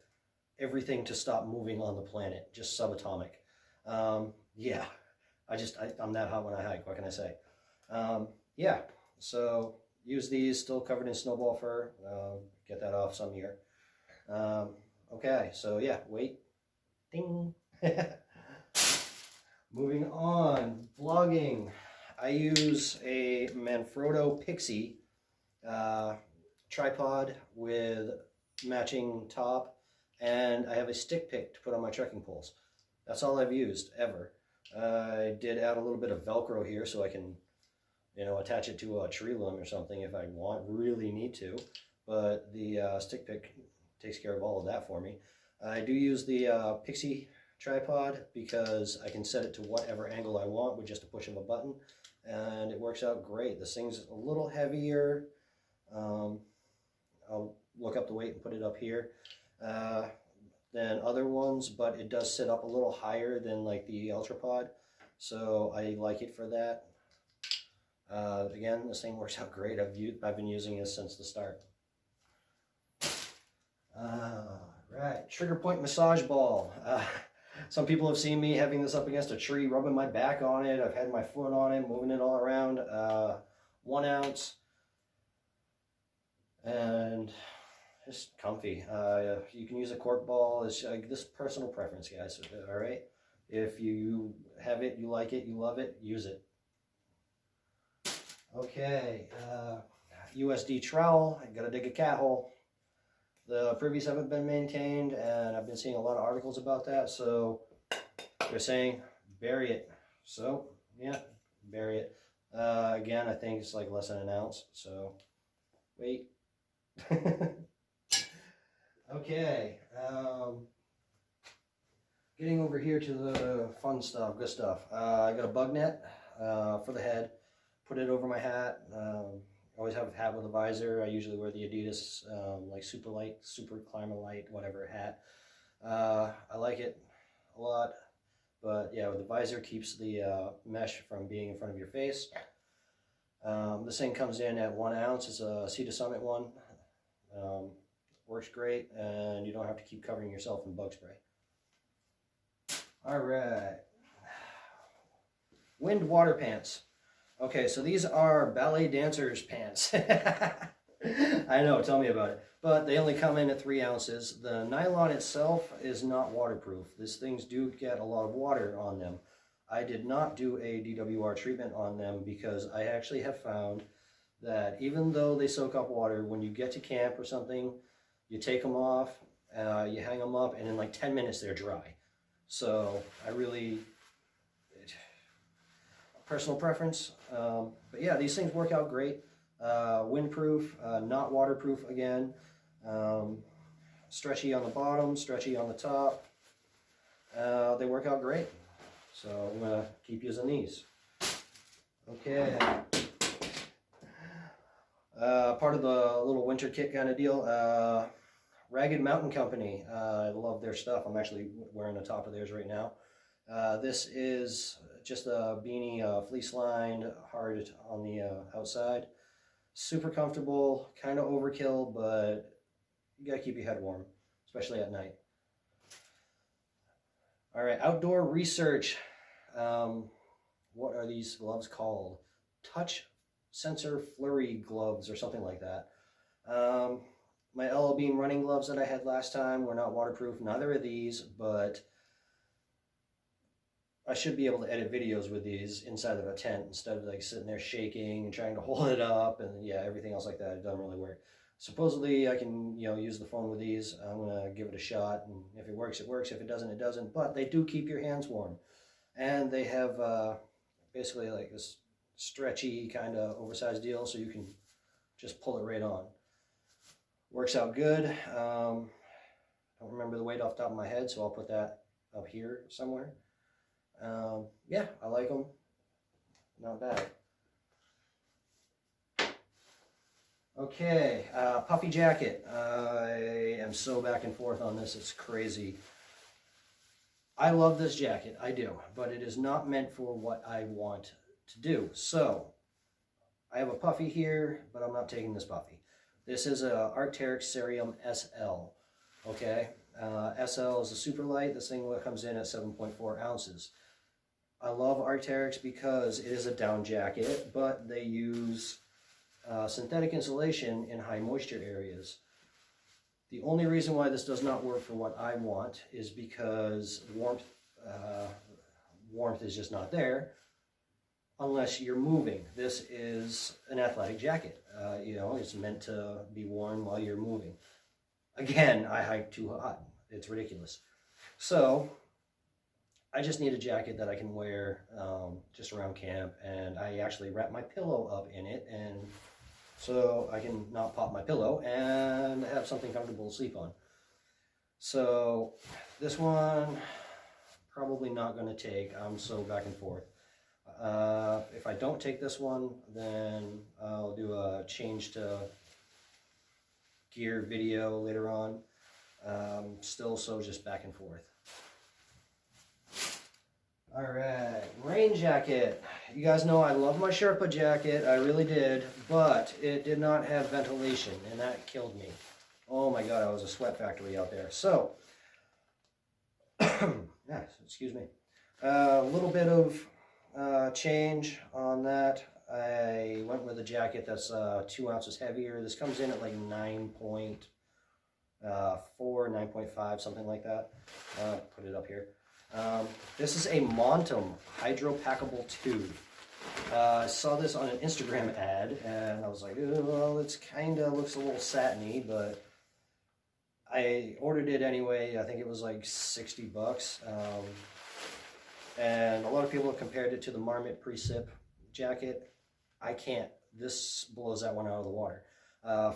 everything to stop moving on the planet, just subatomic. Yeah, I'm that hot when I hike. What can I say? Yeah, so use these, still covered in snowball fur. Get that off some year. Okay, so yeah, wait. Ding. Moving on, vlogging. I use a Manfrotto Pixie tripod with matching top, and I have a stick pick to put on my trekking poles. That's all I've used ever. I did add a little bit of Velcro here so I can, you know, attach it to a tree limb or something if I really need to. But the stick pick takes care of all of that for me. I do use the Pixie tripod because I can set it to whatever angle I want with just a push of a button, and it works out great. This thing's a little heavier. I'll look up the weight and put it up here than other ones, but it does sit up a little higher than like the Ultrapod, so I like it for that. Again, this thing works out great. I've been using this since the start. Right, trigger point massage ball. Some people have seen me having this up against a tree, rubbing my back on it. I've had my foot on it, moving it all around. 1 ounce, and just comfy. You can use a cork ball. It's this personal preference, guys. All right, if you have it, you like it, you love it, use it. Okay, USD trowel. I gotta dig a cat hole. The privvies haven't been maintained, and I've been seeing a lot of articles about that, so they're saying bury it. So, yeah, bury it. Again, I think it's like less than 1 ounce, so wait. Okay, getting over here to the fun stuff, good stuff. I got a bug net for the head, put it over my hat. Always have a hat with a visor. I usually wear the Adidas like Super Climber Light, whatever hat. I like it a lot, but yeah, the visor keeps the mesh from being in front of your face. This thing comes in at 1 ounce. It's a Sea to Summit one. Works great, and you don't have to keep covering yourself in bug spray. All right, wind water pants. Okay, so these are ballet dancers pants. I know, tell me about it. But they only come in at 3 ounces. The nylon itself is not waterproof. These things do get a lot of water on them. I did not do a DWR treatment on them because I actually have found that even though they soak up water, when you get to camp or something, you take them off, you hang them up, and in like 10 minutes they're dry. So I really... personal preference, but yeah, these things work out great. Windproof, not waterproof again. Stretchy on the bottom, stretchy on the top. They work out great, so I'm gonna keep using these. Okay, part of the little winter kit kind of deal. Ragged Mountain Company. I love their stuff. I'm actually wearing the top of theirs right now. This is just a beanie, fleece lined, hard on the outside. Super comfortable, kind of overkill, but you gotta keep your head warm, especially at night. All right, outdoor research. What are these gloves called? Touch sensor flurry gloves or something like that. My LL Beam running gloves that I had last time were not waterproof. Neither are these, but I should be able to edit videos with these inside of a tent instead of like sitting there shaking and trying to hold it up, and yeah, everything else like that. It doesn't really work. Supposedly I can, you know, use the phone with these. I'm gonna give it a shot, and if it works, it works. If it doesn't, it doesn't. But they do keep your hands warm, and they have basically like this stretchy kind of oversized deal, so you can just pull it right on. Works out good. Don't remember the weight off the top of my head, so I'll put that up here somewhere. Yeah, I like them. Not bad. Okay, puffy jacket. I am so back and forth on this, it's crazy. I love this jacket, I do, but it is not meant for what I want to do. So, I have a puffy here, but I'm not taking this puffy. This is a Arc'teryx Cerium SL, okay? SL is a super light. This thing comes in at 7.4 ounces. I love Arc'teryx because it is a down jacket, but they use synthetic insulation in high moisture areas. The only reason why this does not work for what I want is because warmth is just not there unless you're moving. This is an athletic jacket. You know, it's meant to be worn while you're moving. Again, I hike too hot. It's ridiculous. So I just need a jacket that I can wear just around camp, and I actually wrap my pillow up in it, and so I can not pop my pillow and have something comfortable to sleep on. So this one, probably not going to take. I'm so back and forth. If I don't take this one, then I'll do a change to gear video later on. Still so just back and forth. Alright, rain jacket. You guys know I love my Sherpa jacket, I really did, but it did not have ventilation, and that killed me. Oh my god, I was a sweat factory out there. So, yeah, excuse me. A little bit of change on that. I went with a jacket that's 2 ounces heavier. This comes in at like 9.4, 9.5, something like that. Put it up here. This is a Montum hydropackable tube. I saw this on an Instagram ad, and I was like, oh, well, it's kind of looks a little satiny, but I ordered it anyway. I think it was like 60 bucks. And a lot of people have compared it to the Marmot Precip jacket. I can't. This blows that one out of the water.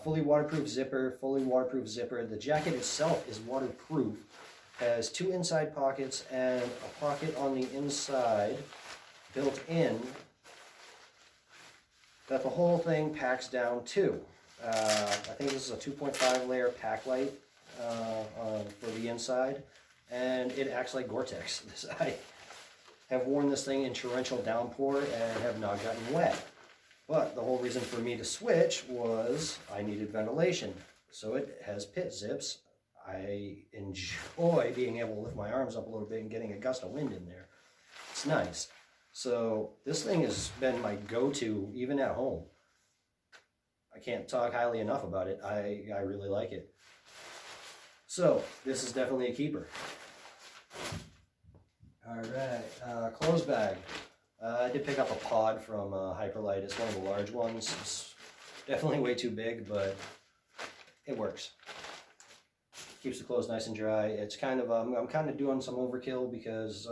Fully waterproof zipper, The jacket itself is waterproof. Has 2 inside pockets and a pocket on the inside built in that the whole thing packs down to. I think this is a 2.5 layer pack light for the inside, and it acts like Gore-Tex. I have worn this thing in torrential downpour and have not gotten wet. But the whole reason for me to switch was I needed ventilation. So it has pit zips. I enjoy being able to lift my arms up a little bit and getting a gust of wind in there. It's nice. So this thing has been my go-to even at home. I can't talk highly enough about it. I really like it. So this is definitely a keeper. Alright, clothes bag. I did pick up a pod from Hyperlite. It's one of the large ones. It's definitely way too big, but it works. Keeps the clothes nice and dry. It's kind of, I'm kind of doing some overkill because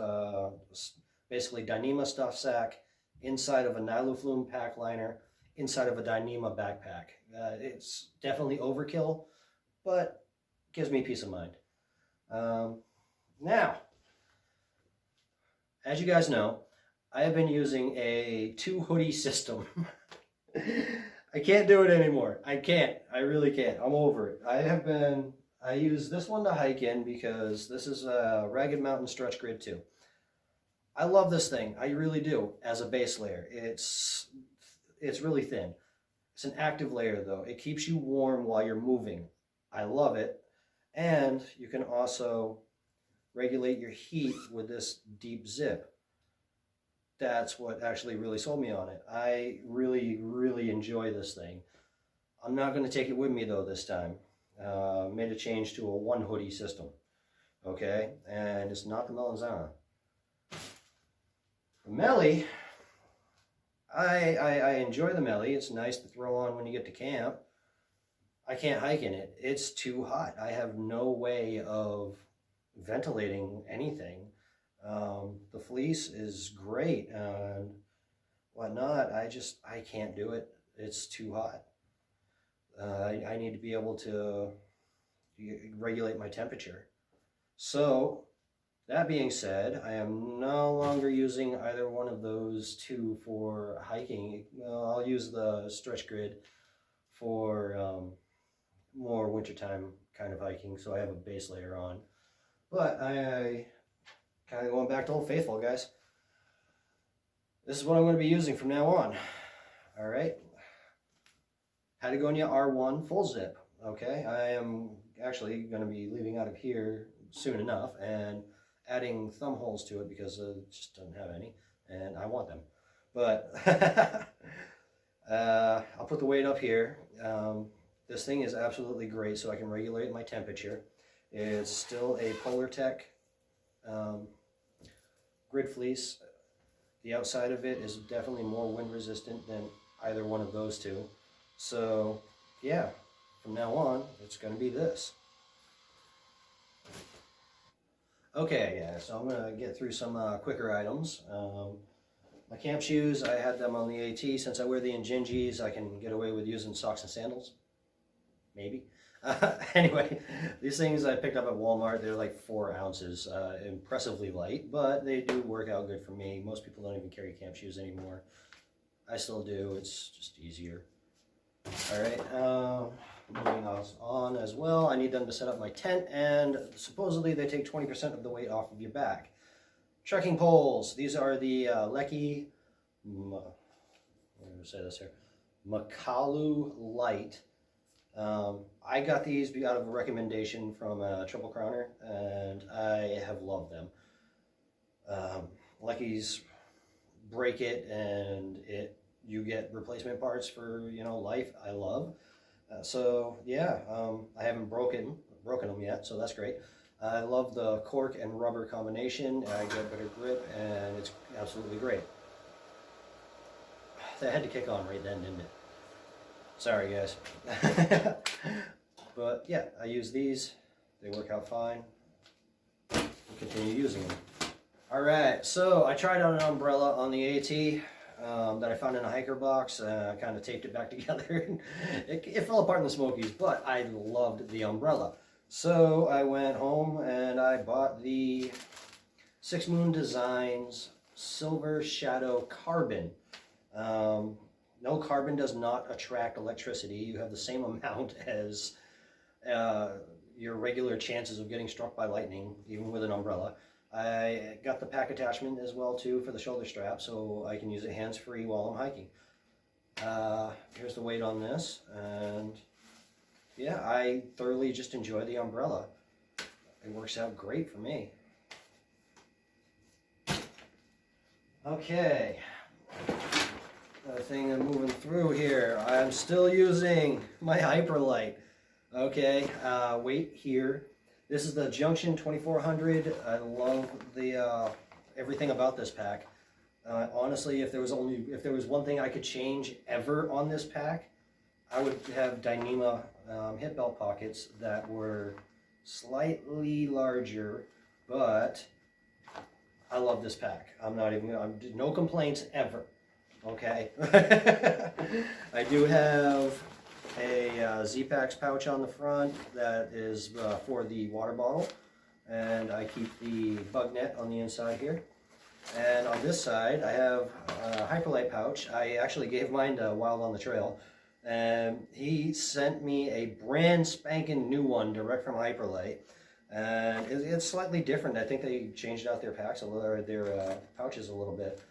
basically Dyneema stuff sack, inside of a Nyloflume pack liner, inside of a Dyneema backpack. It's definitely overkill, but gives me peace of mind. Now, as you guys know, I have been using a 2 hoodie system. I can't do it anymore. I can't. I really can't. I'm over it. I use this one to hike in because this is a Ragged Mountain Stretch Grid 2. I love this thing. I really do as a base layer. It's really thin. It's an active layer though. It keeps you warm while you're moving. I love it. And you can also regulate your heat with this deep zip. That's what actually really sold me on it. I really, really enjoy this thing. I'm not going to take it with me though this time. Made a change to a 1 hoodie system. Okay, and it's not the Melanzana. The Melly, I enjoy the Melly. It's nice to throw on when you get to camp. I can't hike in it. It's too hot. I have no way of ventilating anything. The Fleece is great and whatnot. I can't do it. It's too hot. I need to be able to regulate my temperature. So that being said, I am no longer using either one of those two for hiking. I'll use the stretch grid for more wintertime kind of hiking, so I have a base layer on. But I kind of going back to Old Faithful, guys. This is what I'm going to be using from now on. All right. Patagonia R1 full zip. Okay, I am actually going to be leaving out of here soon enough and adding thumb holes to it because it just doesn't have any, and I want them. But I'll put the weight up here. This thing is absolutely great, so I can regulate my temperature. It's still a Polartec grid fleece. The outside of it is definitely more wind resistant than either one of those two. So yeah, from now on, it's going to be this. Okay, yeah, so I'm going to get through some quicker items. My camp shoes, I had them on the AT. Since I wear the Injinjis, I can get away with using socks and sandals. Maybe. Anyway, these things I picked up at Walmart. They're like 4 ounces, impressively light, but they do work out good for me. Most people don't even carry camp shoes anymore. I still do. It's just easier. All right, moving on as well. I need them to set up my tent, and supposedly they take 20% of the weight off of your back. Trekking poles. These are the Lecky, I'm going to say this here, Makalu Light. I got these out of a recommendation from a Triple Crowner, and I have loved them. Lecky's break it, and you get replacement parts for, you know, life. I love. So yeah, I haven't broken them yet, so that's great. I love the cork and rubber combination. I get better grip, and it's absolutely great. That had to kick on right then, didn't it? Sorry, guys. But yeah, I use these. They work out fine. We'll continue using them. All right, so I tried on an umbrella on the AT that I found in a hiker box. I kind of taped it back together. It fell apart in the Smokies, but I loved the umbrella. So I went home and I bought the Six Moon Designs Silver Shadow Carbon. No, carbon does not attract electricity. You have the same amount as your regular chances of getting struck by lightning, even with an umbrella. I got the pack attachment as well too for the shoulder strap, so I can use it hands-free while I'm hiking. Here's the weight on this, and yeah, I thoroughly just enjoy the umbrella. It works out great for me. Okay, another thing I'm moving through here. I'm still using my Hyperlite. Okay, weight here. This is the Junction 2400. I love the everything about this pack. Honestly, if there was one thing I could change ever on this pack, I would have Dyneema hip belt pockets that were slightly larger, but I love this pack. No complaints ever. Okay. I do have a Zpacks pouch on the front that is for the water bottle, and I keep the bug net on the inside here. And on this side I have a Hyperlite pouch. I actually gave mine to Wild on the Trail, and he sent me a brand spanking new one direct from Hyperlite, and it's slightly different. I think they changed out their packs or their pouches a little bit.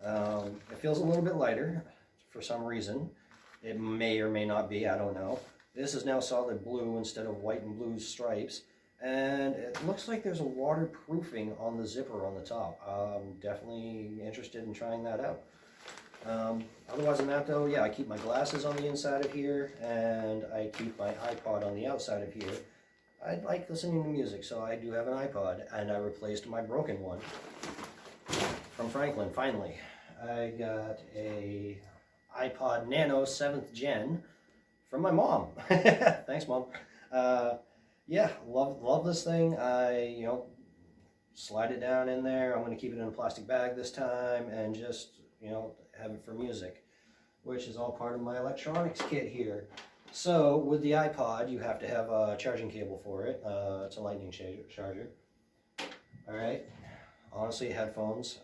It feels a little bit lighter for some reason. It may or may not be, I don't know. This is now solid blue instead of white and blue stripes. And it looks like there's a waterproofing on the zipper on the top. I'm definitely interested in trying that out. Otherwise than that though, yeah, I keep my glasses on the inside of here, and I keep my iPod on the outside of here. I like listening to music, so I do have an iPod, and I replaced my broken one from Franklin, finally. I got a iPod Nano 7th Gen from my mom. Thanks, Mom. Yeah, love this thing. I, slide it down in there. I'm going to keep it in a plastic bag this time and just, have it for music, which is all part of my electronics kit here. So with the iPod, you have to have a charging cable for it. It's a lightning charger. All right. Honestly, headphones.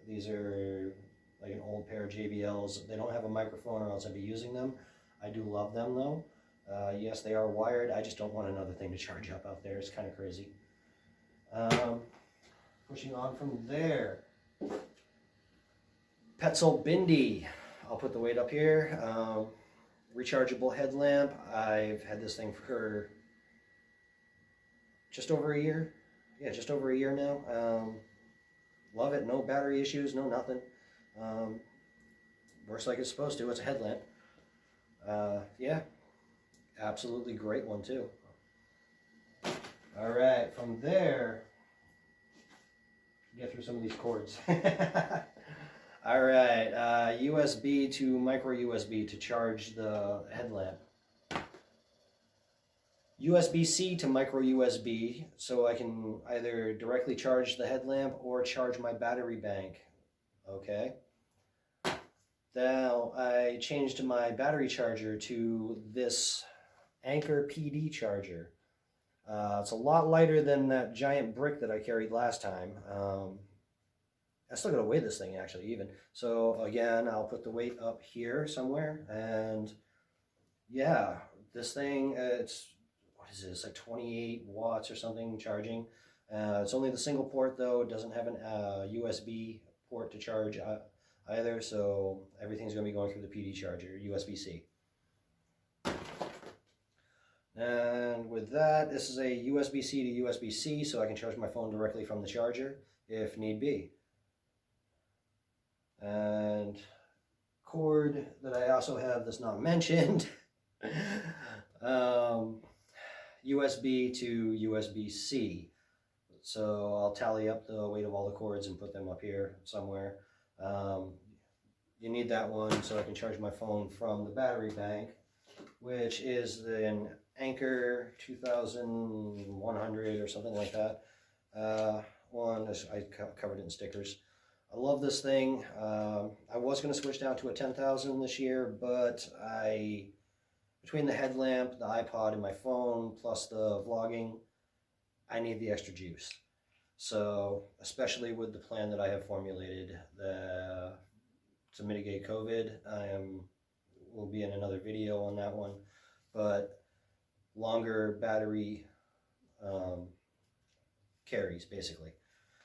These are like an old pair of JBLs. They don't have a microphone or else I'd be using them. I do love them though. Yes, they are wired. I just don't want another thing to charge up out there. It's kind of crazy. Pushing on from there. Petzl Bindi. I'll put the weight up here. Rechargeable headlamp. I've had this thing for just over a year. Yeah, just over a year now. Love it. No battery issues, no nothing. Works like it's supposed to. It's a headlamp. Yeah, absolutely great one too. All right, from there, get through some of these cords. All right, USB to micro USB to charge the headlamp. USB-C to micro USB, so I can either directly charge the headlamp or charge my battery bank. Okay. Now I changed my battery charger to this Anker PD Charger. It's a lot lighter than that giant brick that I carried last time. I still gotta weigh this thing actually even. So again, I'll put the weight up here somewhere, and yeah, this thing, it's, what is it? It's like 28 watts or something charging. It's only the single port though. It doesn't have an USB port to charge either, so everything's going to be going through the PD charger, USB-C. And with that, this is a USB-C to USB-C, so I can charge my phone directly from the charger if need be. And cord that I also have that's not mentioned, USB to USB-C. So I'll tally up the weight of all the cords and put them up here somewhere. You need that one so I can charge my phone from the battery bank, which is an Anker 2100 or something like that. One, I covered it in stickers. I love this thing. I was going to switch down to a 10,000 this year, but between the headlamp, the iPod, and my phone, plus the vlogging, I need the extra juice. So, especially with the plan that I have formulated to mitigate COVID, will be in another video on that one, but longer battery carries, basically.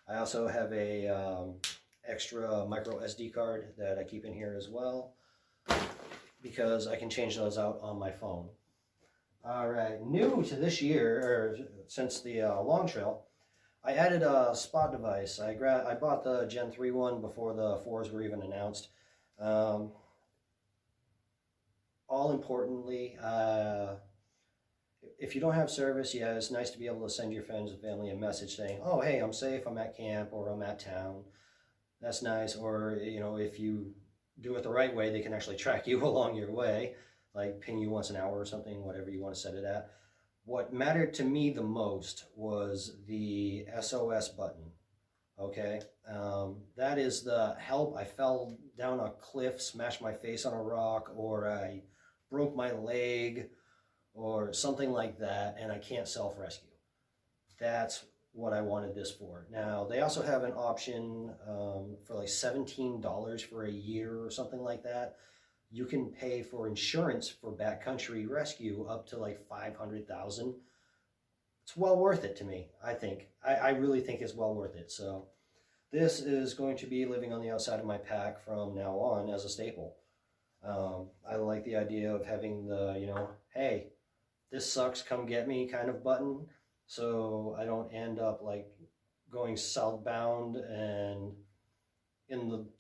I also have a extra micro SD card that I keep in here as well, because I can change those out on my phone. All right, new to this year, or since the long trail, I added a spot device. I bought the Gen 3 one before the 4s were even announced. All importantly, if you don't have service, yeah, it's nice to be able to send your friends and family a message saying, oh, hey, I'm safe, I'm at camp, or I'm at town. That's nice. Or, you know, if you do it the right way, they can actually track you along your way, like ping you once an hour or something, whatever you want to set it at. What mattered to me the most was the SOS button. Okay, that is the help. I fell down a cliff, smashed my face on a rock, or I broke my leg, or something like that, and I can't self-rescue. That's what I wanted this for. Now, they also have an option for like $17 for a year or something like that. You can pay for insurance for backcountry rescue up to like $500,000. It's well worth it to me, I think. I really think it's well worth it. So this is going to be living on the outside of my pack from now on as a staple. I like the idea of having the, you know, hey, this sucks, come get me kind of button, so I don't end up like going southbound and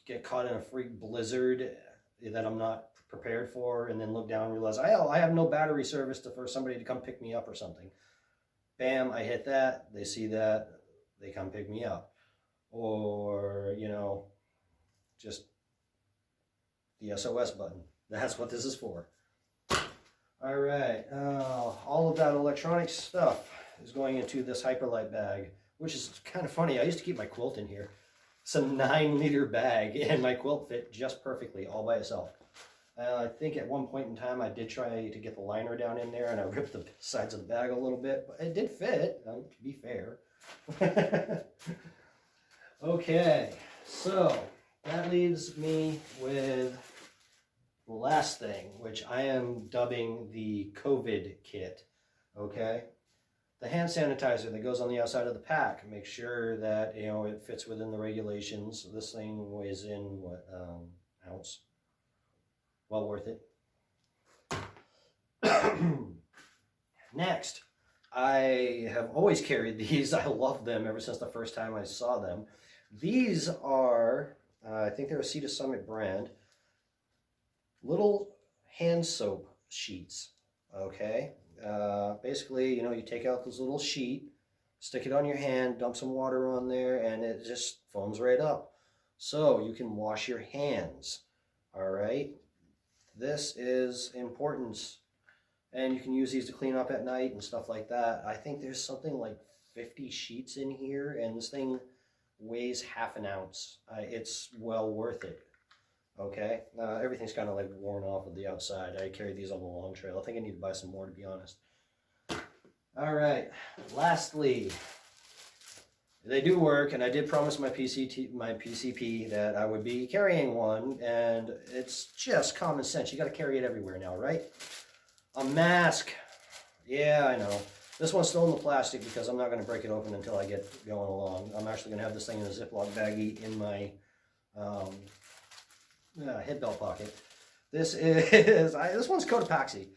get caught in a freak blizzard that I'm not prepared for, and then look down and realize, oh, I have no battery service for somebody to come pick me up or something. Bam, I hit that, they see that, they come pick me up. Or, you know, just the SOS button. That's what this is for. All right, all of that electronic stuff is going into this Hyperlite bag, which is kind of funny. I used to keep my quilt in here. It's a 9-liter bag, and my quilt fit just perfectly all by itself. I think at one point in time I did try to get the liner down in there and I ripped the sides of the bag a little bit, but it did fit, to be fair. Okay, so that leaves me with the last thing, which I am dubbing the COVID kit, okay? The hand sanitizer that goes on the outside of the pack. Make sure that, you know, it fits within the regulations. This thing weighs in, what, ounce? Well worth it. Next, I have always carried these. I love them ever since the first time I saw them. These are, I think they're a Sea to Summit brand, little hand soap sheets, okay? Basically, you know, you take out this little sheet, stick it on your hand, dump some water on there, and it just foams right up. So you can wash your hands, all right? This is important, and you can use these to clean up at night and stuff like that. I think there's something like 50 sheets in here, and this thing weighs half an ounce. It's well worth it, okay? Everything's kind of like worn off of the outside. I carried these on the long trail. I think I need to buy some more, to be honest. All right, lastly, they do work, and I did promise my PCP that I would be carrying one, and it's just common sense. You got to carry it everywhere now, right? A mask. Yeah, I know. This one's still in the plastic because I'm not going to break it open until I get going along. I'm actually going to have this thing in a Ziploc baggie in my head belt pocket. This is, this one's called Epoxy.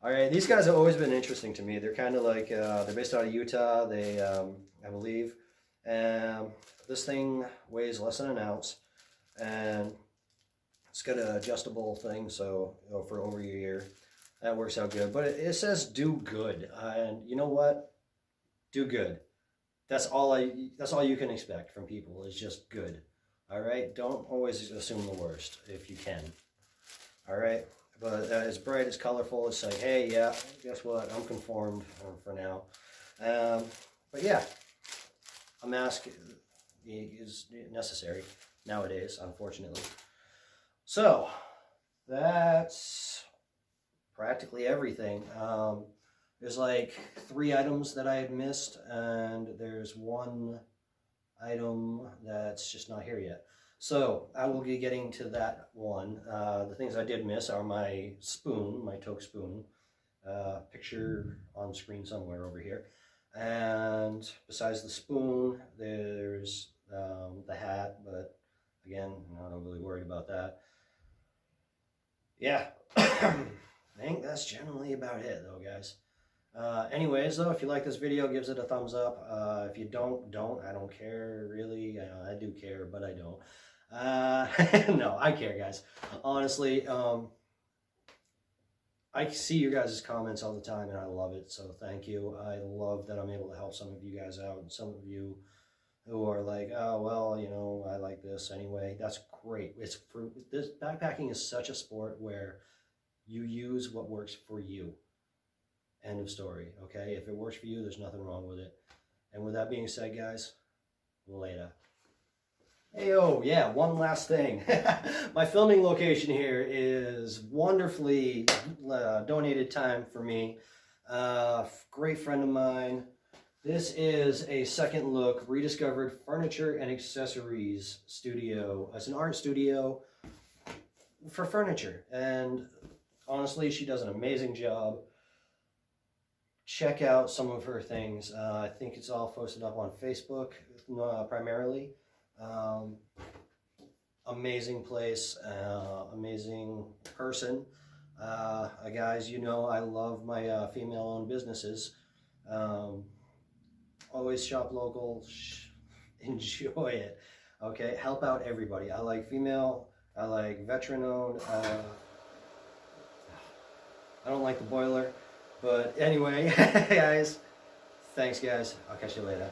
All right, these guys have always been interesting to me. They're kind of like, they're based out of Utah, they, I believe. And this thing weighs less than an ounce. And it's got an adjustable thing, so, you know, for over your ear. That works out good. But it says do good. And you know what? Do good. That's all you can expect from people, is just good. All right? Don't always assume the worst if you can. All right? But it's bright, it's colorful, it's like, hey, yeah, guess what? I'm conformed for now. But yeah, a mask is necessary nowadays, unfortunately. So, that's practically everything. There's like 3 items that I had missed, and there's 1 item that's just not here yet. So I will be getting to that one. The things I did miss are my spoon, my Toke spoon. Picture on screen somewhere over here. And besides the spoon, there's the hat, but again, I'm not overly worried about that. Yeah, I think that's generally about it though, guys. Anyways, though, if you like this video, gives it a thumbs up. If you don't. I don't care, really. I do care, but I don't. No, I care, guys. Honestly, I see your guys' comments all the time, and I love it, so thank you. I love that I'm able to help some of you guys out, and some of you who are like, oh, well, you know, I like this anyway. That's great. It's for this. Backpacking is such a sport where you use what works for you. End of story, okay? If it works for you, there's nothing wrong with it. And with that being said, guys, later. Hey, oh, yeah, one last thing. My filming location here is wonderfully donated time for me. Great friend of mine. This is a second look, rediscovered furniture and accessories studio. It's an art studio for furniture. And honestly, she does an amazing job. Check out some of her things. I think it's all posted up on Facebook primarily. Amazing place, amazing person. Guys, you know I love my female-owned businesses. Always shop local, enjoy it. Okay, help out everybody. I like female, I like veteran-owned. I don't like the boiler, but anyway, guys, thanks guys. I'll catch you later.